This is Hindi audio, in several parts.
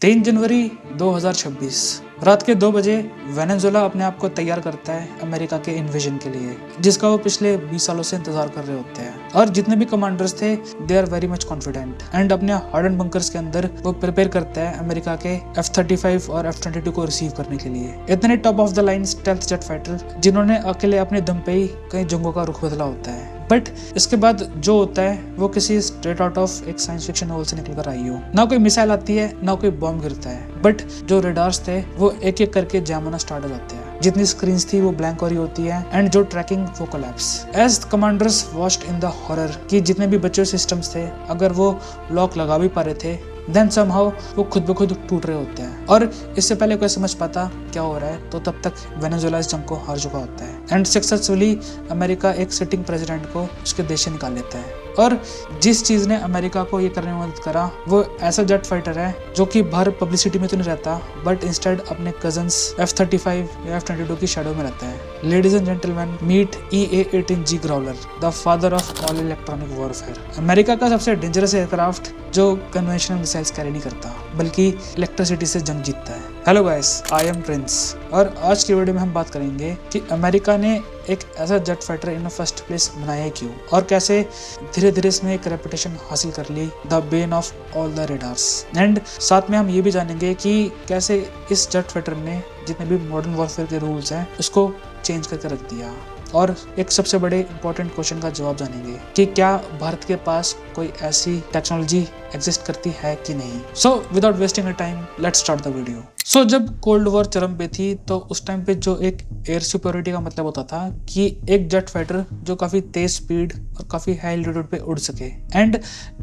3 जनवरी 2026 रात के 2 बजे वेनेजुएला अपने आप को तैयार करता है अमेरिका के इन्वेजन के लिए, जिसका वो पिछले 20 सालों से इंतजार कर रहे होते हैं। और जितने भी कमांडर्स थे they are very much confident and अपने हार्डन बंकर्स के अंदर वो प्रिपेयर करता है अमेरिका के F-35 और F-22 को रिसीव करने के लिए। इतने top of the line stealth jet fighter जिन्होंने अकेले अपने दम पे ही कई जंगों का रुख बदला होता है। बट इसके बाद जो होता है वो किसी स्ट्रेट आउट ऑफ एक साइंस फिक्शन नॉवल से निकल कर आई हो। ना कोई मिसाइल आती है ना कोई बॉम्ब गिरता है, बट जो रेडार्स थे वो एक एक करके जैम होना स्टार्ट हो जाते हैं। जितनी स्क्रीन्स थी वो ब्लैंक हो रही होती है एंड जो ट्रैकिंग वो collapse. As commanders watched in the horror कि जितने भी बचे सिस्टम्स थे अगर वो लॉक लगा भी पा रहे थे देन समहाउ वो खुद ब खुद टूट रहे होते हैं। और इससे पहले कोई समझ पाता क्या हो रहा है तो तब तक वेनेजुएला इस जंग को हार चुका होता है एंड सक्सेसफुली अमेरिका एक सिटिंग प्रेसिडेंट को उसके देश से निकाल लेता है। और जिस चीज ने अमेरिका को ये करने में मदद करा वो ऐसा जेट फाइटर है जो कि बाहर पब्लिसिटी में तो नहीं रहता बट इंस्टेड अपने कजन्स F-35 या F-22 की शैडो में रहता है। Ladies and gentleman meet EA-18G growler, the father of all electronic warfare. America का सबसे डेंजरस एयरक्राफ्ट जो कन्वेंशनल मिसाइल्स कैरी नहीं करता बल्कि इलेक्ट्रिसिटी से जंग जीतता है। Hello guys, I am Prince और आज की वीडियो में हम बात करेंगे कि अमेरिका ने एक ऐसा jet fighter in first place बनाया है क्यों और कैसे धीरे धीरे इसने एक रेपुटेशन हासिल कर ली, the bane of all the radars. And साथ में हम ये भी जानेंगे कि कैसे इस जेट फाइटर ने जितने भी मॉडर्न वॉरफेयर के रूल्स हैं उसको चेंज करके रख दिया। और एक सबसे बड़े इंपॉर्टेंट क्वेश्चन का जवाब जानेंगे कि क्या भारत के पास कोई ऐसी टेक्नोलॉजी एग्जिस्ट करती है कि नहीं। So without wasting a time let's start the video. So जब कोल्ड वॉर चरम पे थी तो उस टाइम पे जो एक एयर सुपरियोरिटी का मतलब होता था कि एक जेट फाइटर जो काफी तेज स्पीड और काफी हाई एल्टीट्यूड पे उड़ सके and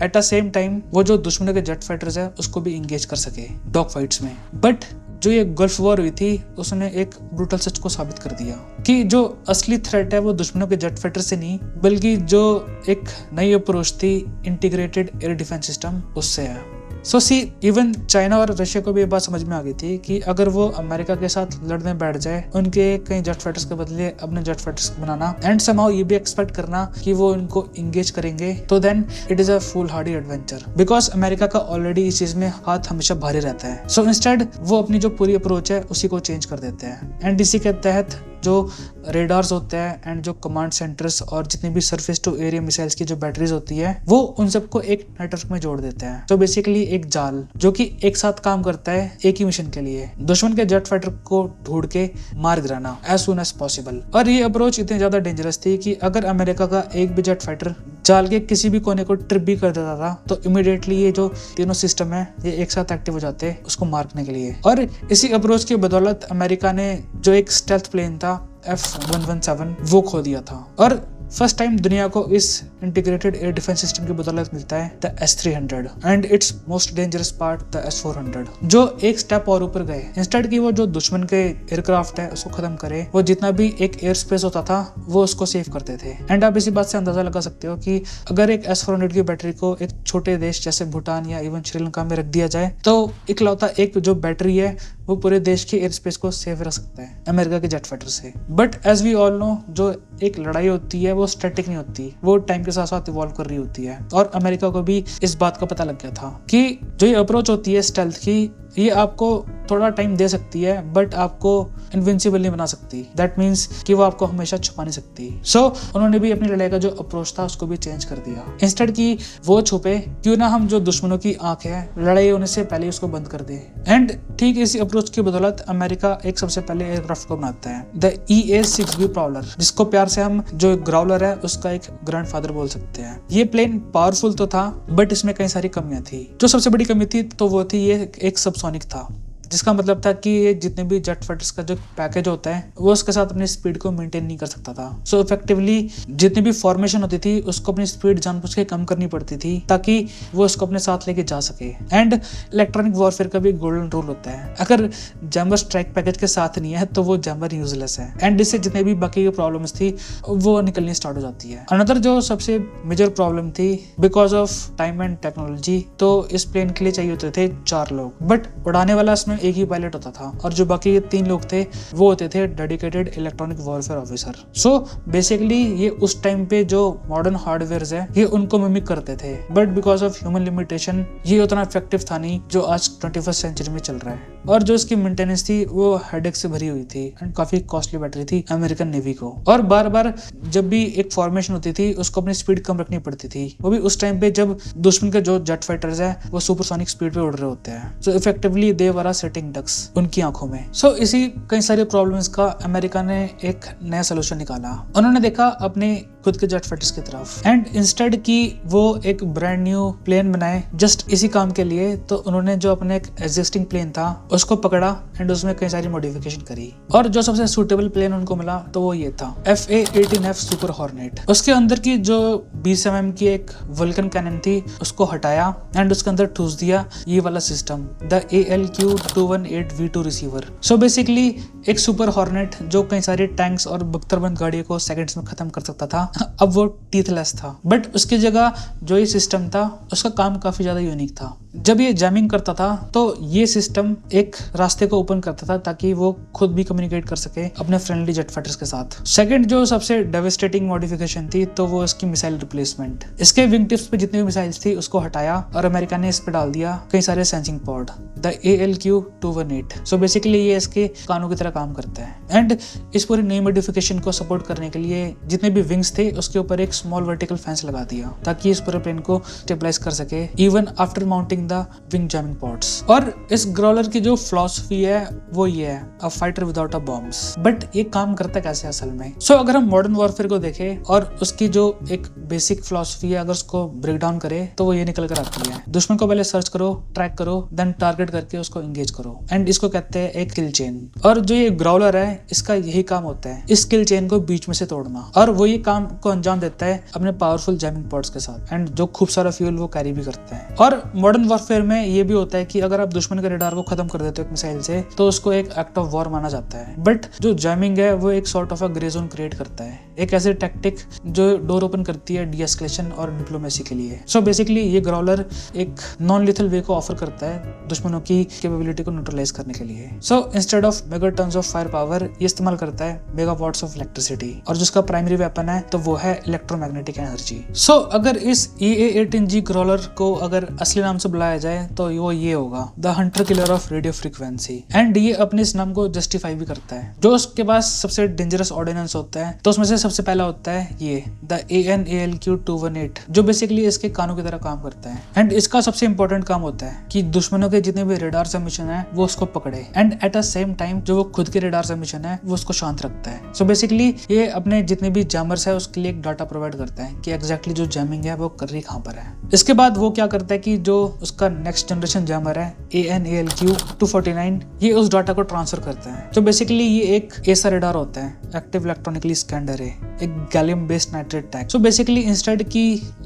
at the same time वो जो दुश्मनों के जेट फाइटर्स है उसको भी इंगेज कर सके डॉग फाइट्स में। बट जो ये गल्फ वॉर हुई थी उसने एक ब्रूटल सच को साबित कर दिया कि जो असली थ्रेट है वो दुश्मनों के जेट फाइटर से नहीं बल्कि जो एक नई अप्रोच थी इंटीग्रेटेड एयर डिफेंस सिस्टम उससे है। सो सी इवन चाइना और रशिया को भी ये बात समझ में आ गई थी कि अगर वो अमेरिका के साथ लड़ने बैठ जाए उनके कई जेट फाइटर्स के बदले अपने jet fighters banana and somehow ये भी एक्सपेक्ट करना कि वो इनको इंगेज करेंगे तो then it is a full hardy adventure because America का ऑलरेडी इस चीज में हाथ हमेशा भारी रहता है। सो इंस्टेड वो अपनी जो पूरी अप्रोच है उसी को चेंज कर देते हैं एंड इसी के तहत जो रेडार्स होते हैं एंड जो कमांड सेंटर्स और जितनी भी सरफेस टू एरिया मिसाइल्स की जो बैटरीज होती है वो उन सबको एक नेटवर्क में जोड़ देते हैं। तो बेसिकली एक जाल जो कि एक साथ काम करता है एक ही मिशन के लिए, दुश्मन के जेट फाइटर को ढूंढ के मार गिराना एज सुन एज पॉसिबल। और ये अप्रोच इतनी ज्यादा डेंजरस थी कि अगर अमेरिका का एक भी जेट फाइटर जाल के किसी भी कोने को ट्रिप भी कर देता था तो इमीडिएटली ये जो तीनों सिस्टम है ये एक साथ एक्टिव हो जाते उसको मारने के लिए। और इसी अप्रोच की बदौलत अमेरिका ने जो एक स्टेल्थ प्लेन था F-117 वो खो दिया था। और फर्स्ट टाइम दुनिया को इस इंटीग्रेटेड एयर डिफेंस सिस्टम की बदौलत मिलता है the S-300 and it's most dangerous part the S-400 जो एक स्टेप और ऊपर गए। इंस्टेड की वो जो दुश्मन के एयरक्राफ्ट है उसको खत्म करे वो जितना भी एक एयर स्पेस होता था वो उसको सेव करते थे। एंड आप इसी बात से अंदाजा लगा सकते हो कि अगर एक S-400 की बैटरी को एक छोटे देश जैसे भूटान या इवन श्रीलंका में रख दिया जाए तो इकलौता एक जो बैटरी है वो पूरे देश की एयर स्पेस को सेव रख सकता है अमेरिका के जेट फाइटर से। But as we all know जो एक लड़ाई होती है वो स्टैटिक नहीं होती, वो टाइम के साथ साथ इवॉल्व कर रही होती है। और अमेरिका को भी इस बात का पता लग गया था कि जो ये अप्रोच होती है स्टेल्थ की ये आपको थोड़ा टाइम दे सकती है बट आपको इनविंसिबल नहीं बना सकती। दैट मीन्स कि वो आपको हमेशा छुपा नहीं सकती। सो उन्होंने भी अपनी लड़ाई का जो अप्रोच था उसको भी चेंज कर दिया। इंस्टेड की वो छुपे क्यों ना हम जो दुश्मनों की आंख है लड़ाई होने से पहले उसको बंद कर दे। एंड ठीक इसी अप्रोच की बदौलत अमेरिका एक सबसे पहले एयरक्राफ्ट को बनाता है द EA-6B प्राउलर, जिसको प्यार से हम जो ग्राउलर है उसका एक ग्रैंडफादर बोल सकते हैं। ये प्लेन पावरफुल तो था बट इसमें कई सारी कमियां थी। जो सबसे बड़ी कमी थी तो वो थी ये एक सबसोनिक था, जिसका मतलब था कि ये जितने भी जेट फाइटर्स का जो पैकेज होता है वो उसके साथ अपनी स्पीड को मेंटेन नहीं कर सकता था। सो इफेक्टिवली जितनी भी फॉर्मेशन होती थी उसको अपनी स्पीड जानबूझ के कम करनी पड़ती थी ताकि वो उसको अपने साथ लेके जा सके। एंड इलेक्ट्रॉनिक वॉरफेयर का भी गोल्डन रूल होता है, अगर जैमर स्ट्राइक पैकेज के साथ नहीं है तो वो जैमर यूजलेस है एंड इससे जितने भी बाकी प्रॉब्लम्स थी वो निकलनी स्टार्ट हो जाती है। अनदर जो सबसे मेजर प्रॉब्लम थी because of time and technology, तो इस प्लेन के लिए चाहिए होते थे 4 लोग बट उड़ाने वाला इसमें जिसमें एक ही पायलट होता था और जो बाकी 3 लोग थे वो होते थे dedicated electronic warfare officer. So basically ये उस टाइम पे जो मॉडर्न हार्डवेयर है ये उनको मिमिक करते थे, but because of human limitation ये उतना इफेक्टिव था नहीं जो आज 21st सेंचुरी में चल रहा है। और जो इसकी मेंटेनेंस थी वो हेडेक से भरी हुई थी एंड काफी कॉस्टली बैटरी थी अमेरिकन नेवी को। और बार बार जब भी एक फॉर्मेशन होती थी उसको अपनी स्पीड कम रखनी पड़ती थी, वो भी उस टाइम पे जब दुश्मन के जो जेट फाइटर्स है वो सुपरसोनिक स्पीड पे उड़ रहे होते हैं। So effectively they were sitting ducks उनकी आंखों में। सो इसी कई सारे प्रॉब्लम्स का अमेरिका ने एक नया सोल्यूशन निकाला। उन्होंने देखा अपने खुद के जेट फाइटर्स की तरफ एंड इंस्टेड की वो एक ब्रांड न्यू प्लेन बनाए जस्ट इसी काम के लिए। तो उन्होंने जो अपने एक एग्जिस्टिंग प्लेन था उसको पकड़ा एंड उसमें कई सारी मॉडिफिकेशन करी और जो सबसे सूटेबल प्लेन उनको मिला तो वो ये था FA-18F सुपर हॉर्नेट। उसके अंदर की जो 20 mm की एक वल्कन कैनन थी उसको हटाया एंड उसके अंदर ठूस दिया ये वाला system the ALQ-218V2 receiver. So basically एक सुपर हॉर्नेट जो कई सारी टैंक्स और बख्तरबंद गाड़ियों को सेकंड्स में खत्म कर सकता था अब वो टीथलेस था, बट उसकी जगह जो ये सिस्टम था उसका काम काफी ज्यादा यूनिक था। जब ये जैमिंग करता था तो ये सिस्टम एक रास्ते को ओपन करता था ताकि वो खुद भी कम्युनिकेट कर सके अपने फ्रेंडली जेट फाइटर्स के साथ। सेकंड जो सबसे डेविस्टेटिंग मॉडिफिकेशन थी तो वो इसकी मिसाइल रिप्लेसमेंट। इसके विंग टिप्स पे जितनी भी मिसाइल्स थी उसको हटाया और अमेरिका ने इस पे डाल दिया कई सारे sensing pod the ALQ-218। So basically ये इसके कानों की तरह काम करता है एंड इस पूरी नई मॉडिफिकेशन को सपोर्ट करने के लिए जितने भी विंग्स थे उसके ऊपर एक स्मॉल वर्टिकल फेंस लगा दिया ताकि इस पूरे प्लेन को स्टेबलाइज कर सके even after mounting the wing jamming pods. और इस ग्रोलर की जो फिलॉसफी है वो ये है a fighter without a bombs. But ये काम करता कैसे असल में? सो अगर हम मॉडर्न वॉरफेयर को देखें और उसकी जो एक बेसिक फिलॉसफी है अगर उसको ब्रेक डाउन करे तो वो ये निकल कर आती है। दुश्मन को पहले सर्च करो, ट्रैक करो, देन टारगेट करके उसको एंगेज करो एंड इसको कहते हैं एक किल चेन। और जो ये ग्राउलर है इसका यही काम होता है इस किल चेन को बीच में से तोड़ना और वो ये काम को अंजाम देता है अपने पावरफुल जैमिंग पॉड्स के साथ एंड जो खूब सारा फ्यूल वो कैरी भी करता है। और मॉडर्न वॉरफेयर में ये भी होता है कि अगर आप दुश्मन के रेडार को खत्म कर देते हो एक मिसाइल से तो उसको एक एक्ट ऑफ वॉर माना जाता है। बट जो जैमिंग है वो एक sort of a grey zone create करता है, एक ऐसे टैक्टिक जो डोर ओपन करती है डीएस्केलेशन और डिप्लोमेसी के लिए। सो बेसिकली ये ग्राउलर एक नॉन लिथल वे को ऑफर करता है दुश्मनों की कैपेबिलिटी को न्यूट्रलाइज करने के लिए। So instead of mega tons of fire power ये इस्तेमाल करता है मेगा वॉट्स ऑफ इलेक्ट्रिसिटी और जिसका प्राइमरी वेपन है तो वो है इलेक्ट्रोमैग्नेटिक एनर्जी। सो अगर इस EA-18G ग्राउलर को अगर असली नाम से बुलाया जाए तो वो ये होगा the Hunter killer of radio frequency and ये अपने इस नाम को जस्टिफाई भी करता है। जो उसके पास सबसे डेंजरस ऑर्डिनेंस होता है तो उसमें से सबसे पहला होता है ये द AN-ALQ-218 जो बेसिकली इसके कानों की तरह काम करता है एंड इसका सबसे इंपॉर्टेंट काम होता है कि दुश्मनों के जितने भी रेडार सबमिशन है वो उसको पकड़े and at a same time जो वो खुद के रेडार सबमिशन है वो उसको शांत रखता है। सो बेसिकली ये अपने जितने भी जैमर्स है उसके लिए एक डाटा प्रोवाइड करता है कि एग्जैक्टली जो जैमिंग है वो कर रही कहाँ पर है। इसके बाद वो क्या करता है कि जो उसका नेक्स्ट जनरेशन जैमर है AN-ALQ-249 ये उस डाटा को ट्रांसफर करता है। तो बेसिकली ये एक ऐसा रेडार होता है एक्टिव इलेक्ट्रॉनिकली स्कैंड अरे, एक gallium based nitrate tag. So basically instead की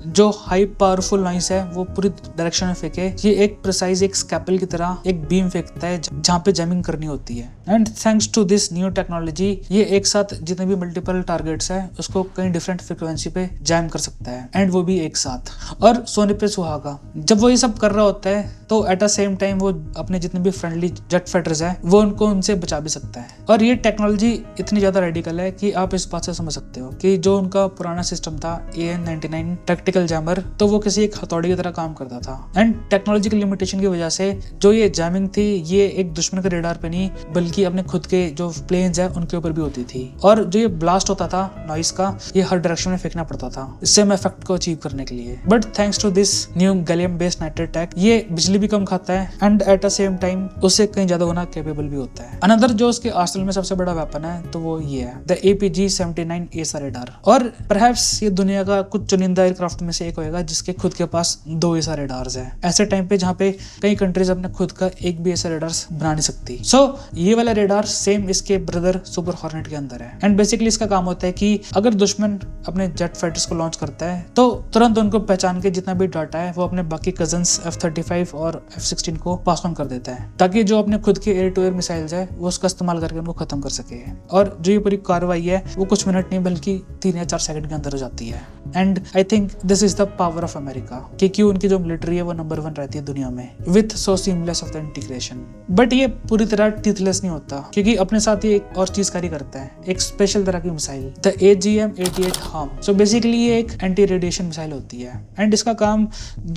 जो हाई पावरफुल नॉइस है वो पूरी डायरेक्शन में फेंके ये एक प्रिसाइज एक स्कैपल की तरह एक बीम फेंकता है जहाँ पे जैमिंग करनी होती है and thanks to this new technology ये एक साथ जितने भी मल्टीपल टारगेट्स है उसको कई डिफरेंट फ्रिक्वेंसी पे जैम कर सकता है एंड वो भी एक साथ। और सोने पे सुहागा जब वो ये सब कर रहा होता है तो एट अ सेम टाइम वो अपने जितने भी फ्रेंडली जेट फाइटर्स है वो उनको उनसे बचा भी सकता है। और ये टेक्नोलॉजी इतनी ज्यादा रेडिकल है कि आप इस बात से समझ सकते हो कि जो उनका पुराना सिस्टम था AN-99 टैक्टिकल जैमर तो वो किसी एक हथौड़ी की तरह काम करता था एंड टेक्नोलॉजी की लिमिटेशन की वजह से जो ये जैमिंग थी ये एक दुश्मन के रेडार पे नहीं बल्कि अपने खुद के जो प्लेन्स है उनके ऊपर भी होती थी। और जो ये ब्लास्ट होता था नॉइस का ये हर डायरेक्शन में फेंकना पड़ता था इससे हम इफेक्ट को अचीव करने के लिए। But thanks to this new gallium based nitrate tag ये बिजली भी कम खाता है and at a same time उससे कहीं ज्यादा होना कैपेबल भी होता है। अनदर जो उसके आर्सेनल में सबसे बड़ा वेपन है तो वो ये है द APG-79 एसा रेडार। और परहैप्स ये दुनिया का कुछ चुनिंदा एयरक्राफ्ट में से एक होगा जिसके खुद के पास 2 ऐसा रेडार्स है ऐसे टाइम पे जहाँ पे कई कंट्रीज अपने खुद का एक भी ऐसा रेडार बना नहीं सकती। सो ये वाला रेडार सेम इसके ब्रदर सुपर हॉर्नेट के अंदर है एंड बेसिकली इसका काम होता है कि अगर दुश्मन अपने जेट फाइटर्स को लॉन्च करता है तो तुरंत उनको पहचान के जितना भी डाटा है वो अपने बाकी कजन्स F-35 और F-16 को पास ऑन कर देता है ताकि जो अपने खुद के एयर टू एयर मिसाइल्स है वो उसका इस्तेमाल करके उनको खत्म कर सके। और जो ये पूरी कार्रवाई है वो कुछ मिनट नहीं बल्कि 3 या 4 सेकंड के अंदर हो जाती है। And I think this is the power of America, क्योंकि उनकी जो मिलिट्री है वो नंबर 1 रहती है दुनिया में with so seamless of the integration. But ये पूरी तरह टीथलेस नहीं होता, क्योंकि अपने साथ ही एक और चीज कैरी करता है, एक स्पेशल तरह की missile, the AGM-88 HARM। So basically ये एक एंटी रेडिएशन मिसाइल होती है एंड इसका काम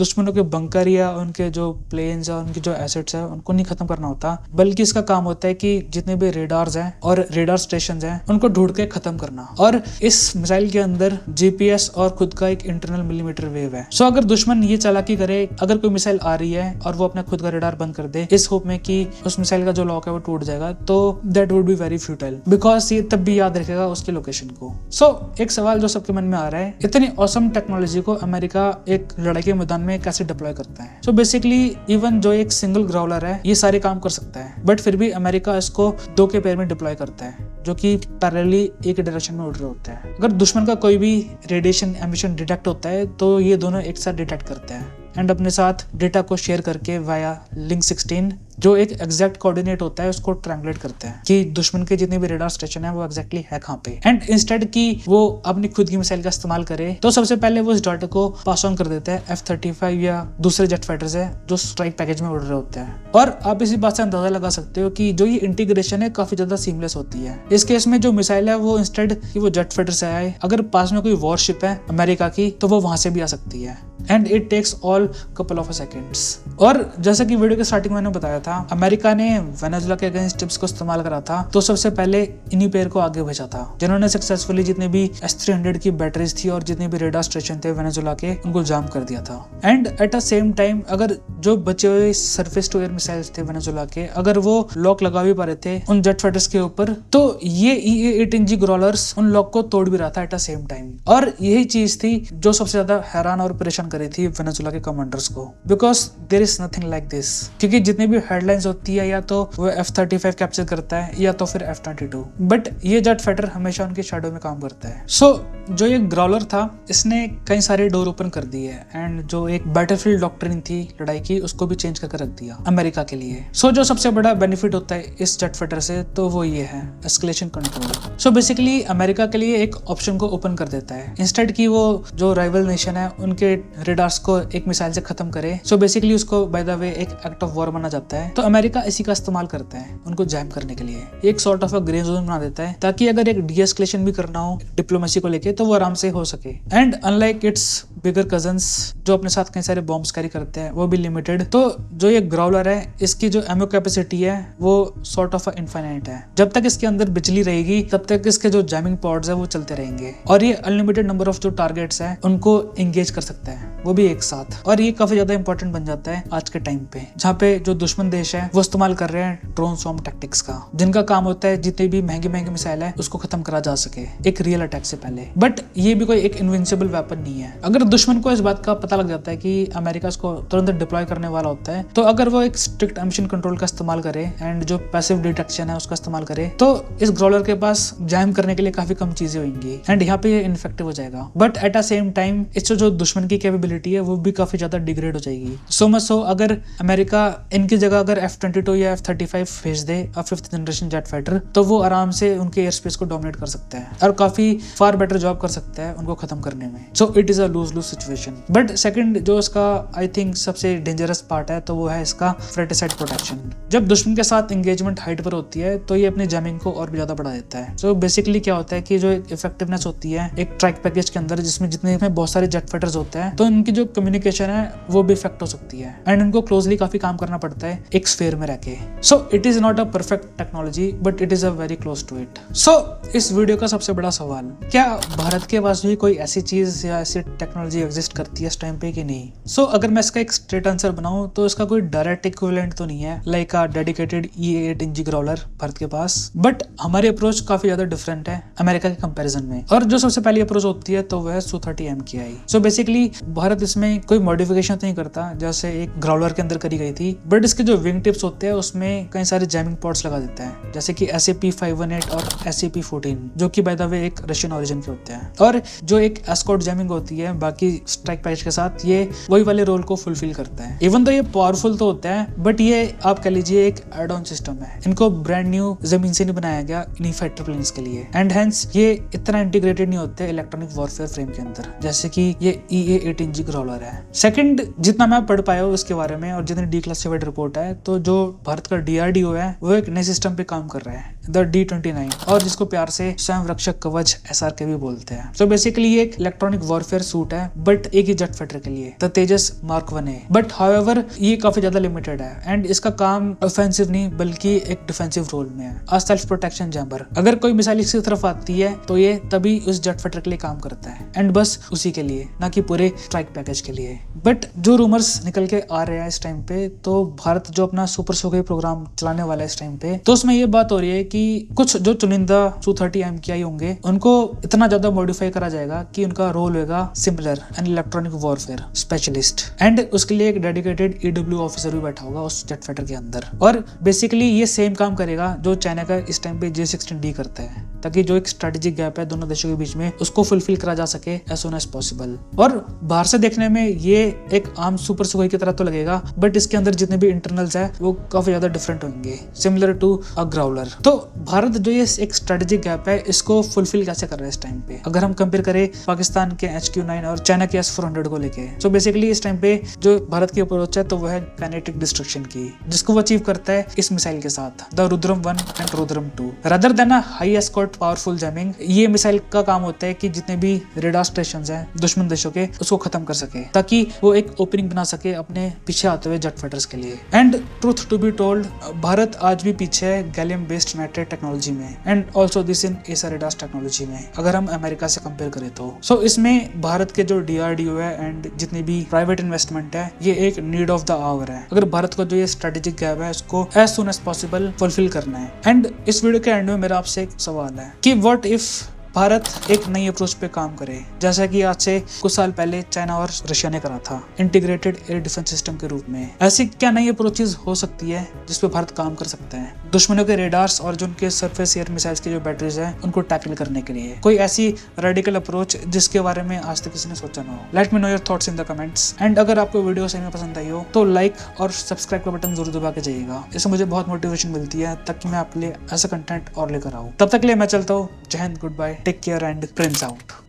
दुश्मनों के बंकर या उनके जो प्लेन्स और उनके जो एसेट्स है उनको नहीं खत्म करना होता, बल्कि इसका काम होता है कि जितने भी रेडार्स हैं और रेडार स्टेशन हैं उनको ढूंढ के खत्म करना। और इस मिसाइल के अंदर GPS और खुद का एक इंटरनल मिलीमीटर वेव है। सो अगर दुश्मन ये चालाकी करे, अगर कोई मिसाइल आ रही है और वो अपना खुद का रेडार बंद कर दे इस होप में कि उस मिसाइल का जो लॉक है वो टूट जाएगा, तो that would be very futile, because ये तब भी याद रखेगा उसकी लोकेशन को। सो एक सवाल जो सबके मन में आ रहा है, इतनी ऑसम टेक्नोलॉजी को अमेरिका एक लड़ाई के मैदान में कैसे डिप्लॉय करता है? सो बेसिकली इवन जो एक सिंगल ग्राउलर है ये सारे काम कर सकता है, बट फिर भी अमेरिका इसको 2 के पेयर में डिप्लॉय करता है जो कि पैरेलली एक डायरेक्शन में उड़ रहे होते हैं। अगर दुश्मन का कोई भी रेडिएशन एमिशन डिटेक्ट होता है तो ये दोनों एक साथ डिटेक्ट करते हैं एंड अपने साथ डेटा को शेयर करके वाया लिंक 16 जो एक एग्जैक्ट कोऑर्डिनेट होता है उसको ट्रायंगुलेट करते हैं कि दुश्मन के जितने भी रेडार स्टेशन है वो एग्जैक्टली है कहाँ पे। एंड इंस्टेड की वो अपनी खुद की मिसाइल का इस्तेमाल करे तो सबसे पहले वो इस डाटा को पास ऑन कर देता है F-35 या दूसरे जेट फाइटर्स है जो स्ट्राइक पैकेज में उड़ रहे होते हैं। और आप इसी बात से अंदाजा लगा सकते हो कि जो ये इंटीग्रेशन है काफी ज्यादा सीमलेस होती है। इस केस में जो मिसाइल है वो इंस्टेड कि वो जेट फाइटर से आए, अगर पास में कोई वॉरशिप है अमेरिका की तो वो वहां से भी आ सकती है and it takes all couple of seconds. और जैसा कि वीडियो के स्टार्टिंग मैंने बताया था, अमेरिका ने वेनेजुएला के अगेंस्ट टिप्स को इस्तेमाल करा था तो सबसे पहले इन्हीं पेयर को आगे भेजा था जिन्होंने सक्सेसफुली जितने भी S-300 की बैटरीज थी और जितने भी रेडार स्टेशन थे वेनेजुएला के उनको जाम कर दिया था। And at a same time अगर जो बचे हुए सरफेस टू एयर मिसाइल्स थे वेनेजुएला के, अगर वो लॉक लगा भी पा रहे थे उन जेट फाइटर्स के ऊपर, तो ये EA-18G ग्रोलर्स उन लॉक को तोड़ भी रहा था एट अ सेम टाइम। और यही चीज थी जो सबसे ज्यादा हैरान और परेशान करी थी वेनेजुएला के कमांडर्स को, because there is nothing like this. क्योंकि जितनी भी हेडलाइंस होती है या तो वो F-35 कैप्चर करता है या तो फिर F-22, बट ये जेट फाइटर हमेशा उनके शैडो में काम करता है। सो जो ये ग्राउलर था इसने कई सारे डोर ओपन कर दिए एंड जो एक बैटलफील्ड डॉक्ट्रिन थी लड़ाई की उसको भी चेंज करके रख दिया अमेरिका के लिए। सो जो सबसे बड़ा बेनिफिट होता है इस जेट फाइटर से तो वो ये है escalation control. So basically America के लिए एक ऑप्शन को ओपन कर देता है, इंस्टेड की वो जो राइवल नेशन है उनके रेडार्स को एक मिसाइल से खत्म करे। सो बेसिकली उसको बाय द वे एक एक्ट ऑफ वॉर माना जाता है, तो अमेरिका इसी का इस्तेमाल करता है उनको जैम करने के लिए, एक sort of a grey zone बना देता है ताकि अगर एक डीएस्केलेशन भी करना हो डिप्लोमेसी को लेके तो वो आराम से हो सके। And unlike it's bigger cousins जो अपने साथ कई सारे बॉम्ब्स कैरी करते हैं वो भी लिमिटेड, तो जो ये ग्राउलर है इसकी जो एमओ कैपेसिटी है वो सॉर्ट ऑफ इनफाइनाइट है। जब तक इसके अंदर बिजली रहेगी तब तक इसके जो जैमिंग पॉड्स है वो चलते रहेंगे और ये अनलिमिटेड नंबर ऑफ जो टारगेट्स है उनको एंगेज कर सकता है वो भी एक साथ। और ये काफी ज्यादा इंपॉर्टेंट बन जाता है आज के टाइम पे जहाँ पे जो दुश्मन देश है वो इस्तेमाल कर रहे हैं ड्रोन स्वॉर्म टैक्टिक्स का, जिनका काम होता है जितने भी महंगे महंगे मिसाइल है उसको खत्म करा जा सके एक रियल अटैक से पहले। बट ये भी कोई एक इनविंसिबल वेपन नहीं है। अगर दुश्मन को इस बात का पता लग जाता है कि अमेरिका इसको तुरंत डिप्लॉय करने वाला होता है तो अगर वो एक स्ट्रिक्ट एमिशन कंट्रोल का इस्तेमाल करे एंड जो पैसिव डिटेक्शन है उसका इस्तेमाल करे तो इस ग्रोलर के पास जैम करने के लिए काफी कम चीजें होंगी एंड यहाँ पे ये इनफेक्टिव हो जाएगा। But at a same time इससे जो दुश्मन की कैपेबिलिटी है वो भी काफी ज्यादा डिग्रेड हो जाएगी। सो मच सो अगर अमेरिका इनकी जगह अगर F-22 या F-35 भेज दे 5th जनरेशन जेट फाइटर तो वो आराम से उनके एयर स्पेस को डोमिनेट कर सकता है और काफी फार बेटर जॉब कर सकता है उनको खत्म करने में। So it is a lose lose situation. But second जो इसका आई थिंक सबसे डेंजरस पार्ट है तो वो है इसका फ्रेटिसाइड प्रोटेक्शन। जब दुश्मन के साथ एंगेजमेंट हाइट पर होती है तो ये अपनी जैमिंग को और भी ज्यादा बढ़ा देता है। सो बेसिकली क्या होता है कि जो इफेक्टिवनेस होती है एक ट्रैक पैकेज के अंदर जिसमें जितने में बहुत सारे जेट फाइटर्स होते हैं तो इनकी जो कम्युनिकेशन है वो भी इफेक्ट हो सकती है एंड इनको क्लोजली काफी काम करना पड़ता है एक स्फीयर में रहके। So it is not a perfect technology but it is a very close to it. So इस वीडियो का सबसे बड़ा सवाल, क्या भारत के पास भी कोई ऐसी चीज या ऐसी टेक्नोलॉजी एग्जिस्ट करती है इस टाइम पे कि नहीं? सो अगर मैं इसका एक स्ट्रेट आंसर बनाऊं तो इसका कोई डायरेक्ट इक्विवेलेंट तो नहीं है like a dedicated EA-18G Growler Bharat के पास, बट हमारी अप्रोच काफी ज्यादा डिफरेंट है अमेरिका के कंपैरिजन में। और जो सबसे पहली अप्रोच होती है तो वह है Su-30 MKI। So basically Bharat इसमें कोई मॉडिफिकेशन नहीं करता जैसे एक ग्राउलर के अंदर करी गई थी, बट इसके जो विंग टिप्स होते हैं उसमें कई सारे जैमिंग पॉड्स लगा देता है जैसे कि SAP-518 और SAP-14 जो कि बाय द वे एक रशियन ओरिजिन के होते हैं। और जो एक एस्कॉर्ट जैमिंग होती है बाकी की स्ट्राइक पैकेज के साथ ये वही वाले रोल को फुलफिल करता है। इवन तो ये पावरफुल तो होता है बट ये आप कह लीजिए एक एड ऑन सिस्टम है। इनको ब्रांड न्यू जमीन से नहीं बनाया गया इन्हीं फाइटर प्लेन्स के लिए एंड हेंस ये इतना इंटीग्रेटेड नहीं होते इलेक्ट्रॉनिक वॉरफेयर फ्रेम के अंदर जैसे कि ये EA-18G ग्राउलर है। सेकंड, जितना मैं पढ़ पाया हूँ उसके बारे में और जितनी डिक्लासिफाइड रिपोर्ट है, तो जो भारत का DRDO है वो एक नए सिस्टम पे काम कर रहा है, द D-29, और जिसको प्यार से स्वयं रक्षक कवच SRK भी बोलते हैं। तो बेसिकली ये एक इलेक्ट्रॉनिक वॉरफेयर सूट है बट एक ही जेट फाइटर के लिए, the Tejas Mark 1A। But however ये काफी ज्यादा लिमिटेड है एंड इसका काम ऑफेंसिव नहीं बल्कि एक डिफेंसिव रोल में है, अ सेल्फ प्रोटेक्शन जैम्बर। अगर कोई मिसाइल इसकी तरफ आती है तो ये तभी उस जेट फाइटर के लिए काम करता है एंड बस उसी के लिए, ना कि पूरे स्ट्राइक पैकेज के लिए। बट जो रूमर्स निकल के आ रहे हैं इस टाइम पे, तो भारत जो अपना सुपर सोखई प्रोग्राम चलाने वाला है इस टाइम पे, तो उसमें ये बात हो रही है कि कुछ जो चुनिंदा Su-30 MKI होंगे उनको इतना ज्यादा मॉडिफाई करा जाएगा कि उनका रोल होगा similar and electronic warfare specialist and उसके लिए एक डेडिकेटेड EW ऑफिसर भी बैठा होगा उस जेट फाइटर के अंदर। और बेसिकली ये सेम काम करेगा जो चाइना का इस टाइम पे J-16D करता है, ताकि जो एक स्ट्रेटेजिक गैप है दोनों देशों के बीच में उसको फुलफिल करा जा सके एज सून एज पॉसिबल। और बाहर से देखने में ये एक आम सुपर सुखोई की तरह तो लगेगा बट इसके अंदर जितने भी इंटरनल्स है वो काफी ज्यादा डिफरेंट होंगे, सिमिलर टू अ ग्राउलर। तो भारत जो ये एक स्ट्रेटेजिक गैप है इसको फुलफिल कैसे कर रहा है इस टाइम पे, अगर हम कंपेयर करें पाकिस्तान के HQ-9 और चाइना के S-400 को लेके। सो बेसिकली इस टाइम पे जो भारत की अप्रोच है तो वो है काइनेटिक डिस्ट्रक्शन की, जिसको वो अचीव करता है इस मिसाइल के साथ, the Rudram 1 and Rudram 2। Rather than a high escort powerful jamming, ये मिसाइल का काम होता है कि जितने भी रेडार स्टेशंस हैं दुश्मन देशों के उसको खत्म कर सके, ताकि वो एक ओपनिंग बना सके अपने पीछे आते हुए जेट फाइटर्स के लिए। And truth to be told, Bharat आज भी पीछे है गैलियम बेस्ड नाइट्रेट टेक्नोलॉजी में and also this in AESA radar technology में, अगर हम अमेरिका से कंपेयर करें तो। सो इसमें भारत के जो DRDO है एंड जितनी भी प्राइवेट इन्वेस्टमेंट है ये एक नीड ऑफ द आवर है, अगर भारत को जो ये स्ट्रेटेजिक गैप है उसको as soon as possible fulfil करना है। एंड इस वीडियो के एंड में मेरा आपसे एक सवाल है कि व्हाट इफ भारत एक नई अप्रोच पे काम करे, जैसा कि आज से कुछ साल पहले चाइना और रशिया ने करा था इंटीग्रेटेड एयर डिफेंस सिस्टम के रूप में। ऐसी क्या नई अप्रोचेस हो सकती है जिसपे भारत काम कर सकता है दुश्मनों के रेडार्स और जो उनके सरफेस एयर मिसाइल्स की जो बैटरीज हैं उनको टैकल करने के लिए? कोई ऐसी रेडिकल अप्रोच जिसके बारे में आज तक किसी ने सोचा ना हो? Let me know your thoughts in the comments. And अगर आपको वीडियो सही में पसंद आई हो तो लाइक और सब्सक्राइब का बटन जरूर दबा के जाइएगा, इससे मुझे बहुत मोटिवेशन मिलती है ताकि मैं आपके लिए ऐसा कंटेंट और लेकर आऊँ। तब तक के लिए मैं चलता हूँ। Jai Hind, goodbye, take care and Prince out.